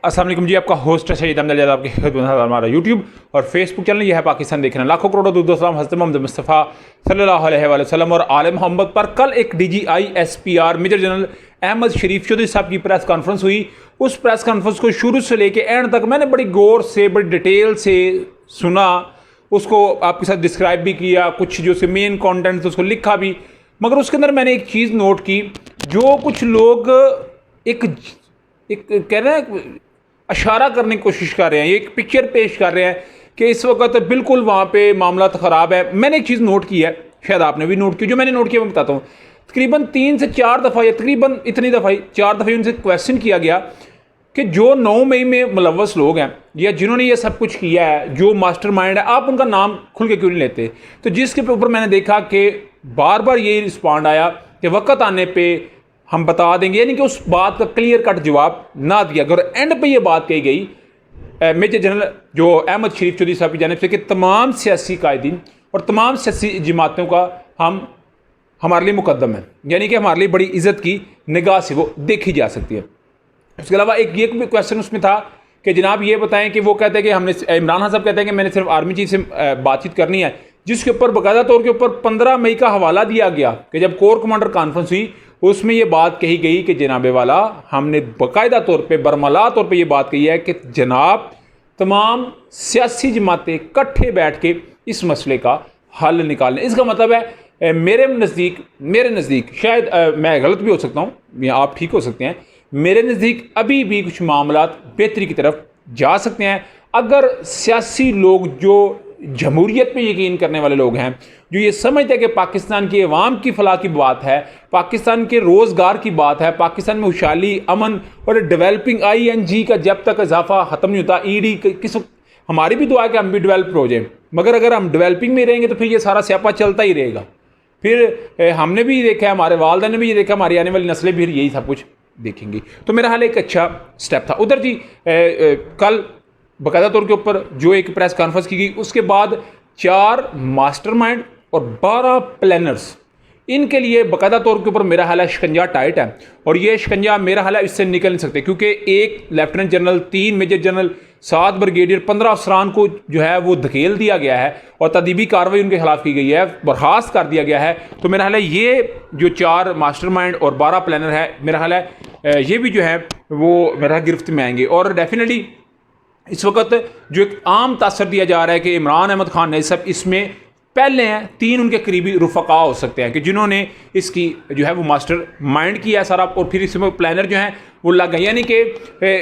अस्सलाम वालेकुम जी, आपका होस्ट है शहीद अहमद ज़्यादा आपकी खिदमत में। हमारा यूट्यूब और फेसबुक चैनल ये है पाकिस्तान देखना। लाखों करोड़ों दुरुद हज़रत मोहम्मद मुस्तफ़ा सल्लल्लाहु अलैहि वसल्लम और आले मोहम्मद पर कल एक DGI SPR major general Ahmed Sharif Chaudhry साहब की प्रेस कॉन्फ्रेंस हुई। उस प्रेस कॉन्फ्रेंस को शुरू से लेकर एंड तक मैंने बड़ी गौर से, बड़ी डिटेल से सुना, उसको आपके साथ डिस्क्राइब भी किया, कुछ जो उसके मेन कॉन्टेंट उसको लिखा भी। मगर उसके अंदर मैंने एक चीज़ नोट की, जो कुछ लोग एक कह रहे हैं इशारा करने की कोशिश कर रहे हैं, ये एक पिक्चर पेश कर रहे हैं कि इस वक्त बिल्कुल वहाँ पे मामला तो ख़राब है। मैंने एक चीज़ नोट की है, शायद आपने भी नोट की, जो मैंने नोट किया मैं बताता हूँ। तकरीबन 3 से 4 दफ़ा या तकरीबन इतनी दफ़ा 4 दफ़े उनसे क्वेश्चन किया गया कि जो 9 मई में मुलव्वस लोग हैं या जिन्होंने ये सब कुछ किया है, जो मास्टरमाइंड है, आप उनका नाम खुल के क्यों नहीं लेते? तो जिसके ऊपर मैंने देखा कि बार बार ये रिस्पॉन्ड आया कि वक्त आने पर हम बता देंगे, यानी कि उस बात का क्लियर कट जवाब ना दिया गया। और एंड पे ये बात कही गई मेजर जनरल जो अहमद शरीफ चौधरी साहब की जानिब से कि तमाम सियासी कायदीन और तमाम सियासी जमातों का हमारे लिए मुकद्दम है, यानी कि हमारे लिए बड़ी इज़्ज़त की निगाह से वो देखी जा सकती है। उसके अलावा एक ये भी क्वेश्चन उसमें था कि जनाब ये बताएं कि वो कहते हैं कि हमने, इमरान खान साहब कहते हैं कि मैंने सिर्फ आर्मी चीफ से बातचीत करनी है, जिसके ऊपर बाकायदा तौर के ऊपर 15 मई का हवाला दिया गया कि जब कोर कमांडर कॉन्फ्रेंस हुई उसमें ये बात कही गई कि जनाबे वाला हमने बाकायदा तौर पे बरमला तौर पे ये बात कही है कि जनाब तमाम सियासी जमातें इकट्ठे बैठ के इस मसले का हल निकालें। इसका मतलब है मेरे नज़दीक शायद मैं गलत भी हो सकता हूँ या आप ठीक हो सकते हैं, मेरे नज़दीक अभी भी कुछ मामलात बेहतरी की तरफ जा सकते हैं अगर सियासी लोग, जो जमहूरियत पे यकीन करने वाले लोग हैं, जो ये समझते हैं कि पाकिस्तान की अवाम की फलाह की बात है, पाकिस्तान के रोज़गार की बात है, पाकिस्तान में खुशहाली, अमन और डेवलपिंग ING का जब तक इजाफा ख़त्म नहीं होता, ED हमारी भी दुआ है कि हम भी डेवलप हो जाए, मगर अगर हम डेवलपिंग में रहेंगे तो फिर ये सारा स्यापा चलता ही रहेगा। फिर हमने भी देखा है, हमारे वालिदैन ने भी ये देखा, हमारी आने वाली नस्लें भी यही सब कुछ देखेंगी। तो मेरा हाल एक अच्छा स्टेप था। उधर जी कल बाकायदा तौर के ऊपर जो एक प्रेस कॉन्फ्रेंस की गई, उसके बाद 4 मास्टरमाइंड और 12 प्लानर्स, इनके लिए बाकायदा तौर के ऊपर मेरा हाल है शिकंजा टाइट है। और ये शिकंजा मेरा हाल है इससे निकल नहीं सकते, क्योंकि 1 lieutenant general, 3 major general, 7 brigadier, 15 अफसरान को जो है वो धकेल दिया गया है और तदीबी कार्रवाई उनके खिलाफ की गई है, बर्खास्त कर दिया गया है। तो मेरा हाल है ये जो 4 मास्टरमाइंड और 12 प्लानर है, मेरा हाल है ये भी जो है वो मेरा गिरफ्त में आएंगे। और डेफिनेटली इस वक्त जो एक आम तासर दिया जा रहा है कि इमरान अहमद खान ने सब इसमें पहले हैं, 3 उनके करीबी रुफका हो सकते हैं कि जिन्होंने इसकी जो है वो मास्टर माइंड किया सारा, और फिर इसमें प्लानर जो हैं वो लग गए। यानी कि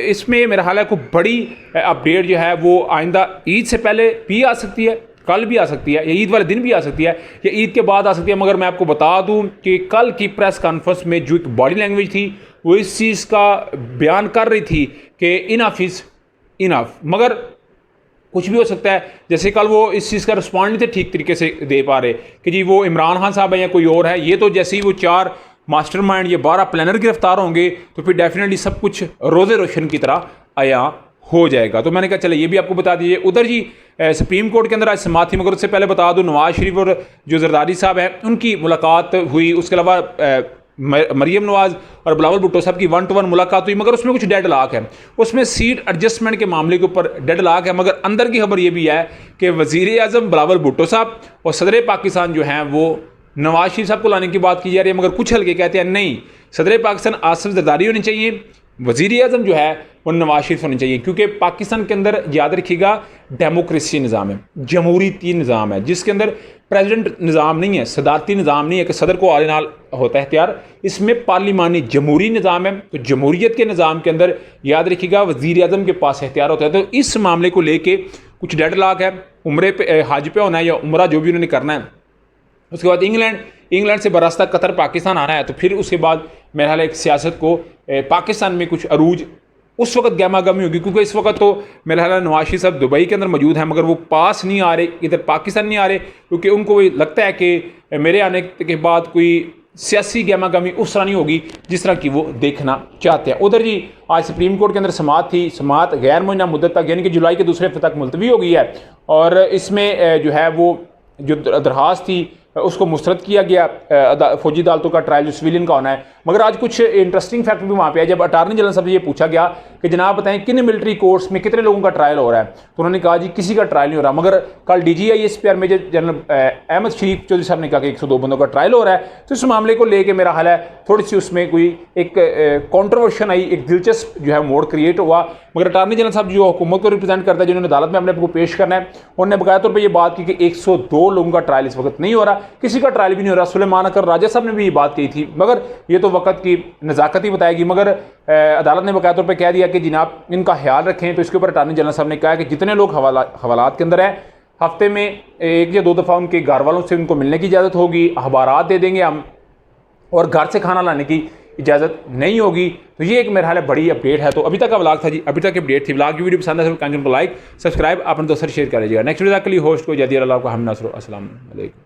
इसमें मेरा हाल है कोई बड़ी अपडेट जो है वो आइंदा ईद से पहले भी आ सकती है, कल भी आ सकती है, या ईद वाले दिन भी आ सकती है, या ईद के बाद आ सकती है। मगर मैं आपको बता दूं कि कल की प्रेस कॉन्फ्रेंस में जो एक बॉडी लैंग्वेज थी वो इस चीज़ का बयान कर रही थी कि इनफ, मगर कुछ भी हो सकता है। जैसे कल वो इस चीज़ का रिस्पॉन्ड नहीं थे ठीक तरीके से दे पा रहे कि जी वो इमरान खान साहब है या कोई और है। ये तो जैसे ही वो 4 मास्टरमाइंड, ये 12 प्लानर गिरफ्तार होंगे तो फिर डेफिनेटली सब कुछ रोज़े रोशन की तरह आया हो जाएगा। तो मैंने कहा चले ये भी आपको बता दीजिए। उधर जी सुप्रीम कोर्ट के अंदर आज समाअत थी, मगर उससे पहले बता दूँ नवाज शरीफ और जो जरदारी साहब हैं उनकी मुलाकात हुई। उसके अलावा मरियम नवाज और बिलावल भुट्टो साहब की 1-to-1 मुलाकात हुई, मगर उसमें कुछ डेड लॉक है, उसमें सीट एडजस्टमेंट के मामले के ऊपर डेड लॉक है। मगर अंदर की खबर ये भी है कि वज़ीर आज़म बिलावल भुट्टो साहब और सदर पाकिस्तान जो हैं वो नवाज शरीफ साहब को लाने की बात की जा रही है, मगर कुछ हल्के कहते हैं नहीं, सदर पाकिस्तान आसिफ जरदारी होनी चाहिए, वज़ीर आज़म जो है वो नवाज शरीफ होनी चाहिए। क्योंकि पाकिस्तान के अंदर याद रखिएगा डेमोक्रेसी निज़ाम है, जमहूरीती निज़ाम है, जिसके अंदर प्रेसिडेंट निज़ाम नहीं है, सदारती निज़ाम नहीं है कि सदर को आले नाल होता है इख्तियार, इसमें पार्लिमानी जमहूरी निज़ाम है। तो जमहूरियत के निज़ाम के अंदर याद रखिएगा वज़ीर आज़म के पास इख्तियार होता है। तो इस मामले को लेके कुछ डेडलॉक है, उम्रे पे हज पे होना है या उम्रा जो भी उन्होंने करना है। उसके बाद इंग्लैंड से बरास्ता कतर पाकिस्तान आना है। तो फिर उसके बाद मेरा हाल एक सियासत को पाकिस्तान में कुछ अरूज उस वक्त गहमा गहमी होगी, क्योंकि इस वक्त तो मेरा हाल नवाज शरीफ साहब दुबई के अंदर मौजूद हैं, मगर वो पास नहीं आ रहे, इधर पाकिस्तान नहीं आ रहे, क्योंकि उनको लगता है कि मेरे आने के बाद कोई सियासी गहमा गहमी उस तरह नहीं होगी जिस तरह की वो देखना चाहते हैं। उधर जी आज सुप्रीम कोर्ट के अंदर समाअत थी, समाअत गैर मुअय्यना मुद्दत तक यानी कि जुलाई के दूसरे हफ्ते तक मुलतवी हो गई है। और इसमें जो है वो जो दरख्वास्त थी उसको मुस्तरद किया गया फौजी अदालतों का ट्रायल जो सिविलियन का होना है। मगर आज कुछ इंटरेस्टिंग फैक्ट भी वहाँ पे है। जब अटार्नी जनरल साहब से ये पूछा गया कि जनाब बताएं किन मिलिट्री कोर्ट्स में कितने लोगों का ट्रायल हो रहा है, तो उन्होंने कहा जी किसी का ट्रायल नहीं हो रहा। मगर कल DGI SPR major general Ahmed Sharif Chaudhry साहब ने कहा कि 102 बंदों का ट्रायल हो रहा है। तो इस मामले को लेकर मेरा हाल है थोड़ी सी उसमें कोई एक कॉन्ट्रोवर्शन आई, एक दिलचस्प जो है मोड़ क्रिएट हुआ। मगर अटार्नी जनरल साहब जो हुकूमत को रिप्रेजेंट करता है, जिन्होंने अदालत में अपने आप को पेश करना है, उन्होंने बकाया तौर पर यह बात की कि 102 लोगों का ट्रायल इस वक्त नहीं हो रहा, किसी का ट्रायल भी नहीं हो रहा। सुलेमान अकर राजा साहब ने भी ये बात कही थी, मगर ये तो वक्त की नज़ाकत ही बताएगी। मगर अदालत ने बकाया तौर पर कह दिया कि जनाब इनका ख्याल रखें। तो इसके ऊपर अटार्नी जनरल साहब ने कहा कि जितने लोग हवालात के अंदर हैं, हफ्ते में 1 या 2 दफ़ा उनके घर वालों से उनको मिलने की इजाज़त होगी, अखबारात दे देंगे हम, और घर से खाना लाने की इजाज़त नहीं होगी। तो ये एक मेरा हाल है बड़ी अपडेट है। तो अभी तक का व्लॉग था जी, अभी तक अपडेट थी। व्लॉग की वीडियो पसंद है तो चैनल को लाइक सब्सक्राइब अपने दोस्तों से शेयर कर लीजिएगा। नेक्स्ट वीडियो के लिए होस्ट को जदीर अल्लाह को हम नसर। अस्सलाम वालेकुम।